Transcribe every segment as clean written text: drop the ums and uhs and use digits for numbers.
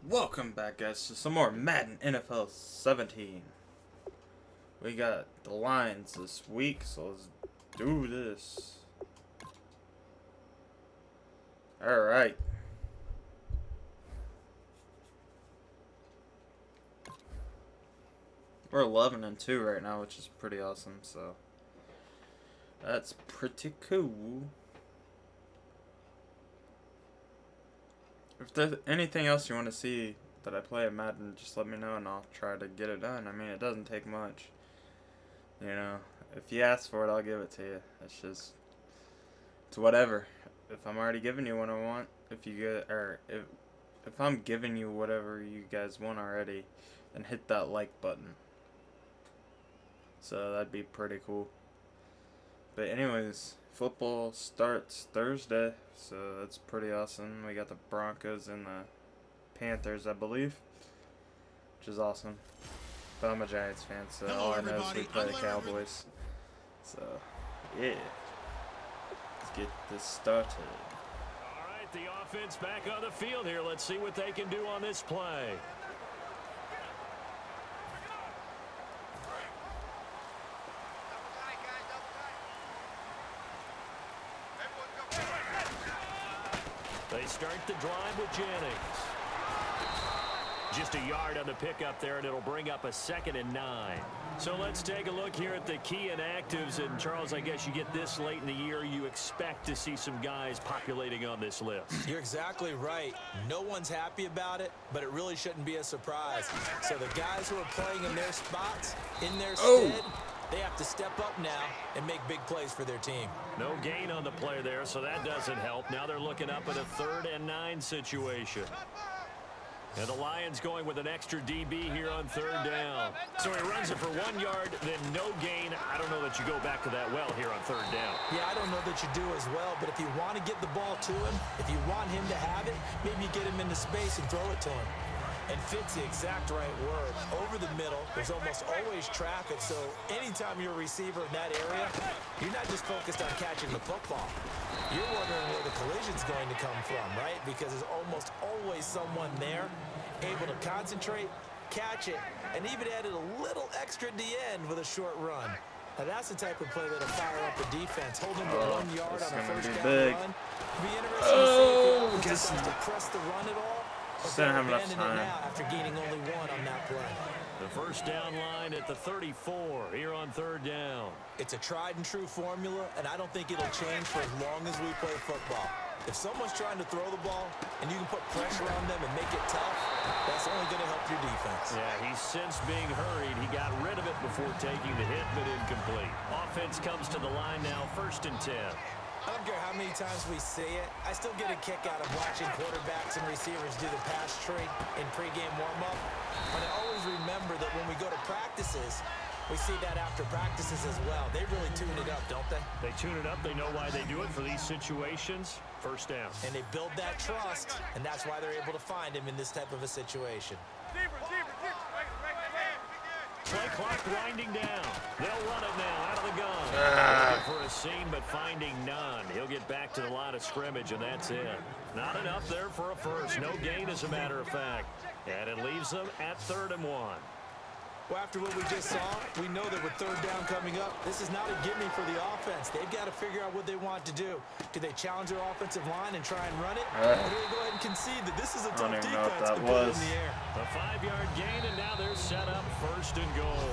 Welcome back, guys, to some more Madden NFL 17. We got the Lions this week, so let's do this. Alright. We're 11-2 right now, which is pretty awesome, so that's pretty cool. If there's anything else you want to see that I play at Madden, just let me know and I'll try to get it done. I mean, it doesn't take much. You know, if you ask for it, I'll give it to you. It's whatever. If I'm already giving you what I want, if I'm giving you whatever you guys want already, then hit that like button. So that'd be pretty cool. But anyways, football starts Thursday, so that's pretty awesome. We got the Broncos and the Panthers, I believe, which is awesome. But I'm a Giants fan, so all I know is we play the Cowboys. So, yeah. Let's get this started. All right, the offense back on the field here. Let's see what they can do on this play. They start the drive with Jennings. Just a yard on the pickup there, and it'll bring up a 2nd and 9. So let's take a look here at the key inactives. And, Charles, I guess you get this late in the year, you expect to see some guys populating on this list. You're exactly right. No one's happy about it, but it really shouldn't be a surprise. So the guys who are playing in their spots, in their stead, they have to step up now and make big plays for their team. No gain on the play there, so that doesn't help. Now they're looking up at a 3rd and 9 situation. And the Lions going with an extra DB here on 3rd down. So he runs it for 1 yard, then no gain. I don't know that you go back to that well here on 3rd down. Yeah, I don't know that you do as well, but if you want to get the ball to him, if you want him to have it, maybe you get him into space and throw it to him. And fit's the exact right word. Over the middle, there's almost always traffic, so anytime you're a receiver in that area, you're not just focused on catching the football. You're wondering where the collision's going to come from, right? Because there's almost always someone there able to concentrate, catch it, and even added a little extra at the end with a short run. Now that's the type of play that'll fire up the defense. Hold them to 1 yard on a first down run. It'll be interesting to see if he decides to press the run at all. Just didn't have enough time. After gaining only 1 on that play. The first down line at the 34 here on 3rd down. It's a tried and true formula, and I don't think it'll change for as long as we play football. If someone's trying to throw the ball and you can put pressure on them and make it tough, that's only going to help your defense. Yeah, he's since being hurried. He got rid of it before taking the hit, but incomplete. Offense comes to the line now, 1st and 10. I don't care how many times we see it. I still get a kick out of watching quarterbacks and receivers do the pass tree in pregame warm-up. But I always remember that when we go to practices, we see that after practices as well. They really tune it up, don't they? They tune it up. They know why they do it for these situations. 1st down. And they build that trust, and that's why they're able to find him in this type of a situation. Play clock winding down. They'll run it now out of the gun. Looking for a seam, but finding none. He'll get back to the line of scrimmage, and that's it. Not enough there for a first. No gain, as a matter of fact. And it leaves them at 3rd and 1. Well, after what we just saw, we know that with 3rd down coming up, this is not a gimme for the offense. They've got to figure out what they want to do. Do they challenge their offensive line and try and run it? Or do they go ahead and concede that this is a tough defense to put in the air? A 5-yard gain, and now they're set up 1st and goal.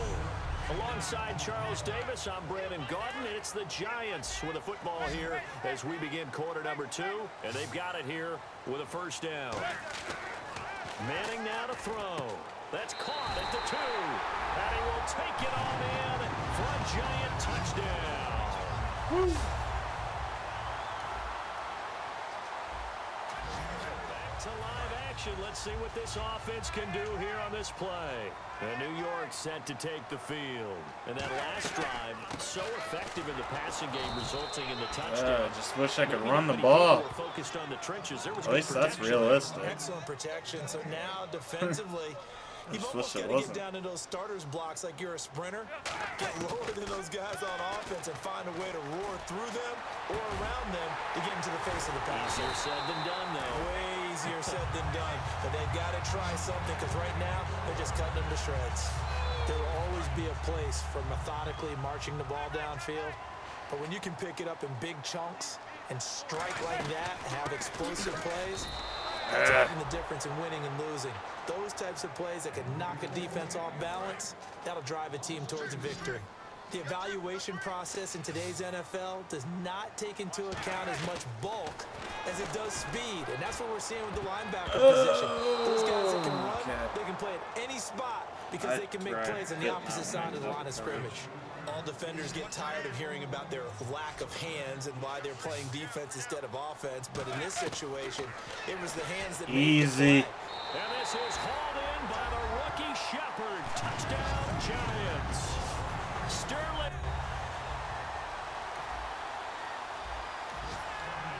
Alongside Charles Davis, I'm Brandon Gaudin. It's the Giants with a football here as we begin quarter number 2, and they've got it here with a 1st down. Manning now to throw. That's caught at the 2. And he will take it on in for a Giant touchdown. Woo. Back to live action. Let's see what this offense can do here on this play. And New York set to take the field. And that last drive, so effective in the passing game, resulting in the touchdown. I just wish I could run the ball. Focused on the trenches. There was At least that's realistic. Excellent protection. So now defensively, you've almost got to get down to those starters blocks like you're a sprinter. Get lower than those guys on offense and find a way to roar through them or around them to get into the face of the pass. Easier said than done, though. Way easier said than done, but they've got to try something because right now they're just cutting them to shreds. There will always be a place for methodically marching the ball downfield, but when you can pick it up in big chunks and strike like that, have explosive plays, that's often the difference in winning and losing. Those types of plays that can knock a defense off balance, that'll drive a team towards a victory. The evaluation process in today's NFL does not take into account as much bulk as it does speed, and that's what we're seeing with the linebacker position. Those guys that can run, they can play at any spot because they can make plays on the opposite side of the line of scrimmage. All defenders get tired of hearing about their lack of hands and why they're playing defense instead of offense, but in this situation, it was the hands that made the play. And this is hauled in by the rookie Shepard. Touchdown, Giants. Sterling.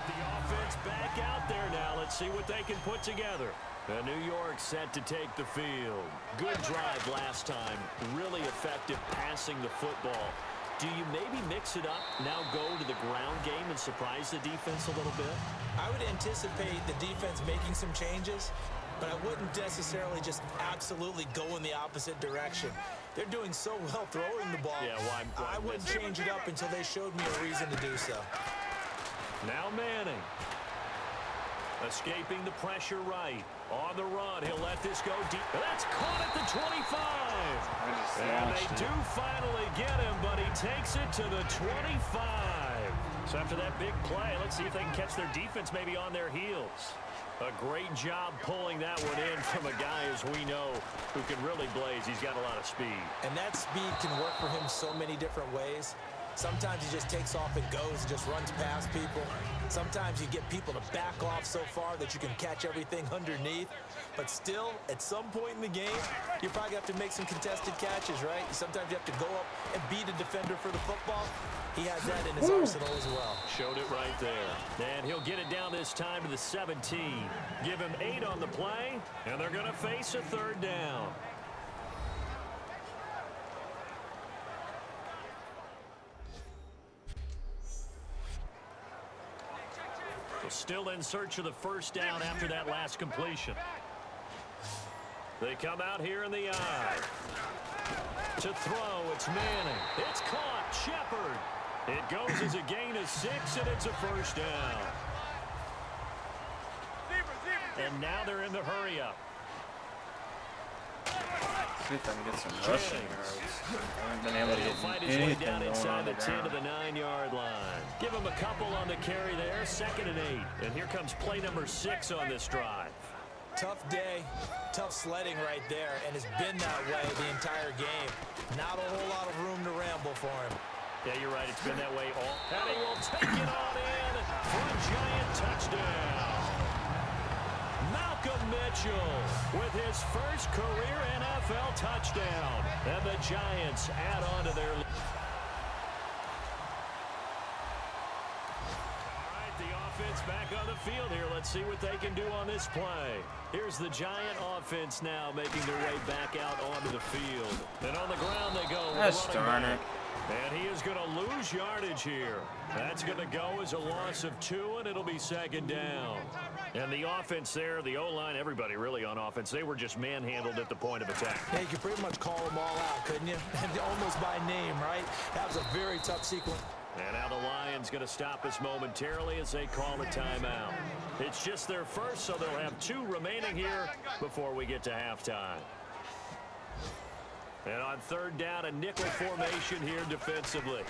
The offense back out there now. Let's see what they can put together. And New York set to take the field. Good drive last time. Really effective passing the football. Do you maybe mix it up, now go to the ground game and surprise the defense a little bit? I would anticipate the defense making some changes, but I wouldn't necessarily just absolutely go in the opposite direction. They're doing so well throwing the ball. Yeah, why I wouldn't change it up until they showed me a reason to do so. Now Manning. Escaping the pressure right. On the run, he'll let this go deep. That's caught at the 25. And they do finally get him, but he takes it to the 25. So after that big play, let's see if they can catch their defense maybe on their heels. A great job pulling that one in from a guy, as we know, who can really blaze. He's got a lot of speed. And that speed can work for him so many different ways. Sometimes he just takes off and goes and just runs past people. Sometimes you get people to back off so far that you can catch everything underneath. But still, at some point in the game, you probably have to make some contested catches, right? Sometimes you have to go up and beat a defender for the football. He has that in his arsenal as well. Showed it right there. And he'll get it down this time to the 17. Give him 8 on the play, and they're going to face a third down. Still in search of the first down after that last completion. They come out here in the eye. To throw, it's Manning. It's caught, Shepard. It goes as a gain of 6, and it's a first down. And now they're in the hurry-up. See if I can get some rushing yards. I haven't been able to get Fight his way anything down going inside on the the 10 to ground. the 9-yard line. Give him a couple on the carry there. 2nd and 8. And here comes play number 6 on this drive. Tough day, tough sledding right there, and it's been that way the entire game. Not a whole lot of room to ramble for him. Yeah, you're right. It's been that way all. And he will take it on in for a Giant touchdown. Malcolm Mitchell with his first career NFL touchdown. And the Giants add on to their lead. Offense back on the field here. Let's see what they can do on this play. Here's the Giant offense now making their way back out onto the field. And on the ground they go. Gosh darn it. And he is going to lose yardage here. That's going to go as a loss of 2, and it'll be 2nd down. And the offense there, the O-line, everybody really on offense, they were just manhandled at the point of attack. Yeah, you could pretty much call them all out, couldn't you? Almost by name, right? That was a very tough sequence. And now the Lions going to stop us momentarily as they call a timeout. It's just their first, so they'll have 2 remaining here before we get to halftime. And on 3rd down, a nickel formation here defensively.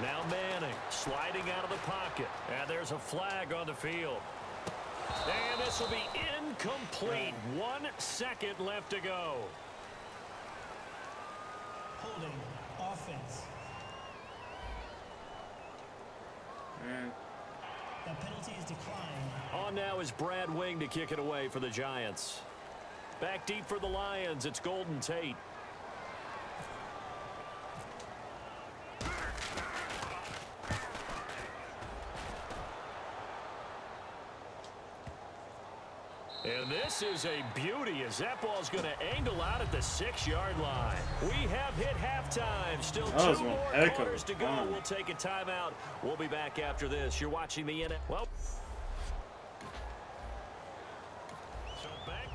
Now Manning sliding out of the pocket. And there's a flag on the field. And this will be incomplete. 1 second left to go. Holding offense. The penalty is declined. On now is Brad Wing to kick it away for the Giants. Back deep for the Lions, it's Golden Tate. And this is a beauty as that ball's going to angle out at the 6-yard line. We have hit halftime. Still 2 more quarters to go. We'll take a timeout. We'll be back after this. You're watching the NFL. Well,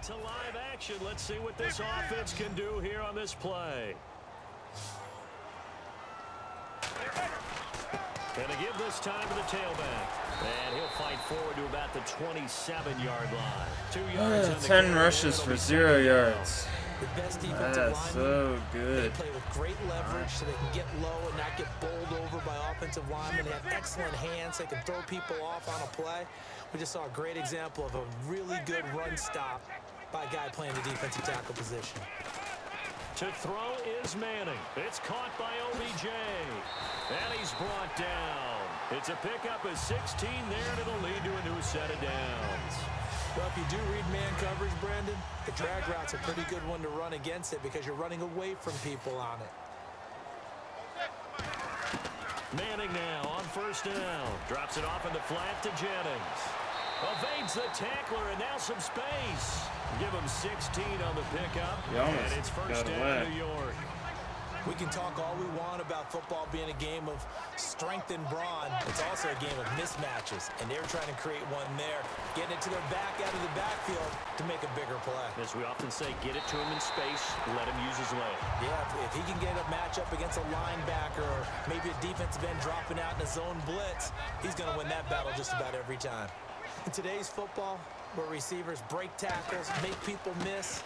To live action. Let's see what this offense can do here on this play. And to give this time to the tailback. And he'll fight forward to about the 27-yard line. 2 yards on the 10 carry, rushes and for it'll be 0 second down. yards. The best defensive That's so They good. play with great leverage so they can get low and not get bowled over by offensive linemen. They have excellent hands. They can throw people off on a play. We just saw a great example of a really good run stop by a guy playing the defensive tackle position. To throw is Manning. It's caught by OBJ. And he's brought down. It's a pickup of 16 there, and it'll lead to a new set of downs. Well, if you do read man coverage, Brandon, the drag route's a pretty good one to run against it because you're running away from people on it. Manning now on first down. Drops it off in the flat to Jennings. Evades the tackler, and now some space. Give him 16 on the pickup, and it's first down New York. We can talk all we want about football being a game of strength and brawn. It's also a game of mismatches, and they're trying to create one there, getting it to their back out of the backfield to make a bigger play. As we often say, get it to him in space, let him use his leg. Yeah, if he can get a matchup against a linebacker or maybe a defensive end dropping out in a zone blitz, he's going to win that battle just about every time. In today's football, where receivers break tackles, make people miss,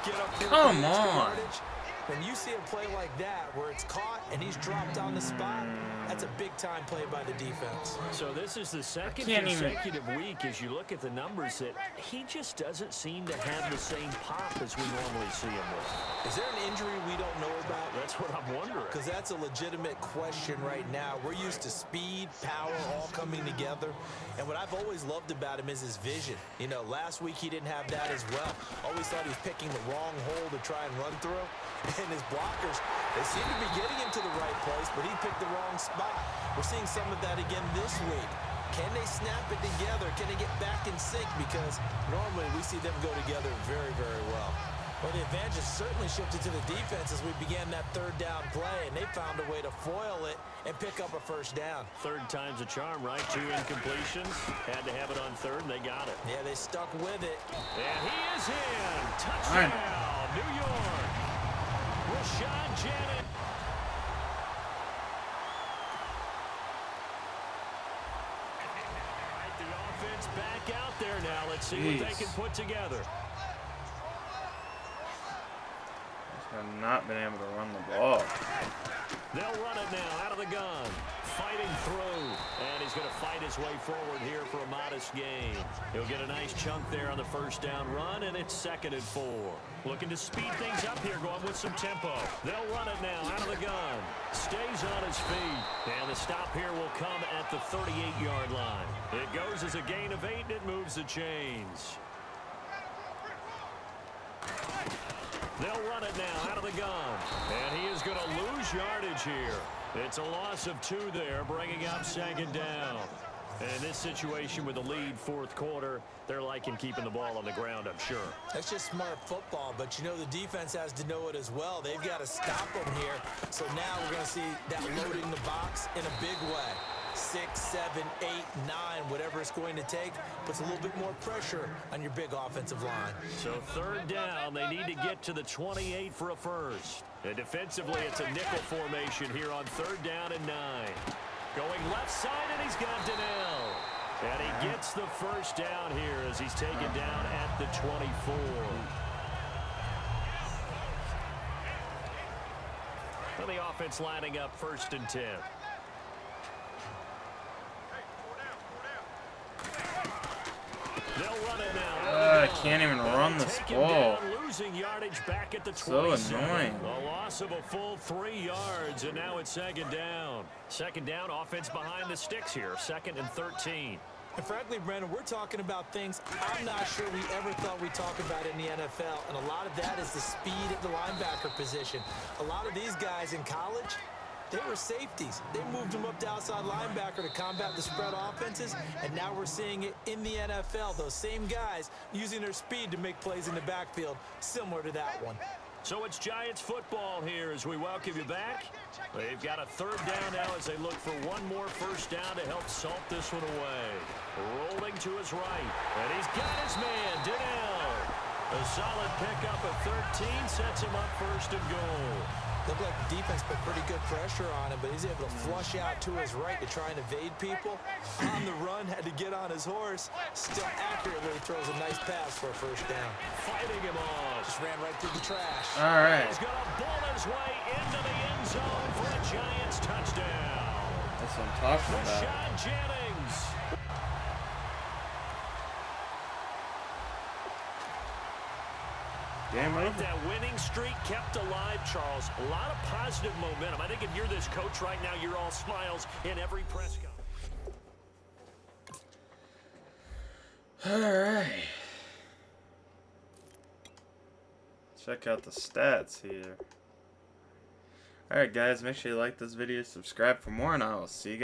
get up there for extra yardage, when you see a play like that where it's caught and he's dropped on the spot, that's a big-time play by the defense. So this is the second consecutive week, as you look at the numbers, that he just doesn't seem to have the same pop as we normally see him with. Is there an injury we don't know about? That's what I'm wondering. Because that's a legitimate question right now. We're used to speed, power, all coming together. And what I've always loved about him is his vision. You know, last week he didn't have that as well. Always thought he was picking the wrong hole to try and run through. And his blockers, they seem to be getting him to the right place, but he picked the wrong spot. We're seeing some of that again this week. Can they snap it together? Can they get back in sync? Because normally we see them go together very, very well. Well, the advantage has certainly shifted to the defense as we began that third down play, and they found a way to foil it and pick up a first down. Third time's a charm, right? 2 incompletions. Had to have it on third, and they got it. Yeah, they stuck with it. And he is in. Touchdown, New York. Rashad Jennings. The offense back out there now. Let's see what they can put together. Have not been able to run the ball. They'll run it now out of the gun. Fighting through. And he's going to fight his way forward here for a modest gain. He'll get a nice chunk there on the first down run, and it's 2nd and 4. Looking to speed things up here, going with some tempo. They'll run it now out of the gun. Stays on his feet. And the stop here will come at the 38-yard line. It goes as a gain of 8, and it moves the chains. They'll run it now out of the gun. And he is going to lose yardage here. It's a loss of 2 there, bringing up 2nd down. And in this situation with the lead 4th quarter, they're liking keeping the ball on the ground, I'm sure. That's just smart football, but you know the defense has to know it as well. They've got to stop them here. So now we're going to see that loading the box in a big way. 6, 7, 8, 9, whatever it's going to take, puts a little bit more pressure on your big offensive line. So 3rd down, they need to get to the 28 for a first. And defensively, it's a nickel formation here on 3rd down and 9. Going left side, and he's got Donnell. And he gets the first down here as he's taken down at the 24. And the offense lining up 1st and 10. They'll run it now. I can't even run this ball. Losing yardage back at the So 27. annoying. A loss of a full 3 yards, and now it's 2nd down. 2nd down, offense behind the sticks here. 2nd and 13. And frankly, Brandon, we're talking about things I'm not sure we ever thought we'd talk about in the NFL. And a lot of that is the speed at the linebacker position. A lot of these guys in college, they were safeties. They moved them up to outside linebacker to combat the spread offenses, and now we're seeing it in the NFL. Those same guys using their speed to make plays in the backfield, similar to that one. So it's Giants football here as we welcome you back. They've got a 3rd down now as they look for one more first down to help salt this one away. Rolling to his right, and he's got his man, Donnell. A solid pickup of 13 sets him up first and goal. Looked like the defense put pretty good pressure on him, but he's able to flush out to his right to try and evade people. On the run, had to get on his horse. Still accurately throws a nice pass for a first down. Fighting him off. Just ran right through the trash. All right. He's going to bull his way into the end zone for a Giants touchdown. That's what I'm talking about. Rashad Jennings. Game over. That winning streak kept alive, Charles. A lot of positive momentum. I think if you're this coach right now, you're all smiles in every press conference. All right. Check out the stats here. All right, guys. Make sure you like this video, subscribe for more, and I will see you guys.